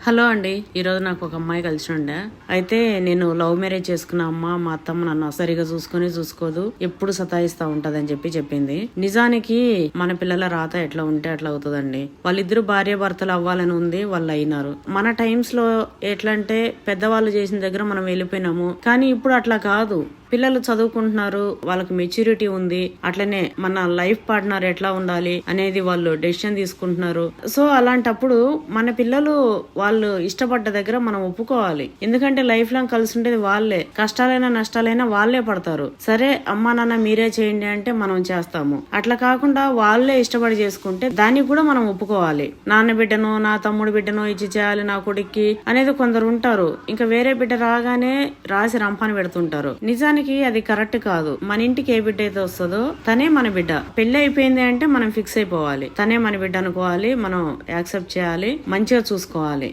Hello అండి. ఈరోజు నాకు ఒక అమ్మాయి కలిసి ఉండే. అయితే నేను లవ్ మ్యారేజ్ చేసుకున్న అమ్మ మా అత్తమ్మ నన్ను సరిగా చూసుకోదు, ఎప్పుడు సతాయిస్తా ఉంటదని చెప్పింది. నిజానికి మన పిల్లల రాత ఎట్లా ఉంటే అట్లా అవుతుందండి. వాళ్ళిద్దరు భార్య భర్తలు అవ్వాలని ఉంది, వాళ్ళు అయినారు. మన టైమ్స్ లో ఎట్లా అంటే పెద్దవాళ్ళు చేసిన దగ్గర మనం వెళ్ళిపోయినాము, కానీ ఇప్పుడు అట్లా కాదు. పిల్లలు చదువుకుంటున్నారు, వాళ్ళకి మెచ్యూరిటీ ఉంది, అట్లనే మన లైఫ్ పార్ట్నర్ ఎట్లా ఉండాలి అనేది వాళ్ళు డెసిషన్ తీసుకుంటున్నారు. సో అలాంటప్పుడు మన పిల్లలు వాళ్ళు ఇష్టపడ్డ దగ్గర మనం ఒప్పుకోవాలి. ఎందుకంటే లైఫ్ లాంగ్ కలిసి ఉండేది వాళ్ళే. కష్టాలైనా నష్టాలైనా వాళ్ళే పడతారు. సరే అమ్మా నాన్న మీరే చేయండి అంటే మనం చేస్తాము. అట్లా కాకుండా వాళ్ళే ఇష్టపడి చేసుకుంటే దానికి కూడా మనం ఒప్పుకోవాలి. నాన్న బిడ్డను నా తమ్ముడు బిడ్డను ఇచ్చి చేయాలి నా కొడుక్కి అనేది కొందరు ఉంటారు. ఇంకా వేరే బిడ్డ రాగానే రాసి రంపాన్ని పెడుతుంటారు. నిజానికి అది కరెక్ట్ కాదు. మన ఇంటికి ఏ బిడ్డ అయితే వస్తుందో తనే మన బిడ్డ. పెళ్లి అయిపోయింది అంటే మనం ఫిక్స్ అయిపోవాలి, తనే మన బిడ్డ అనుకోవాలి, మనం యాక్సెప్ట్ చేయాలి, మంచిగా చూసుకోవాలి.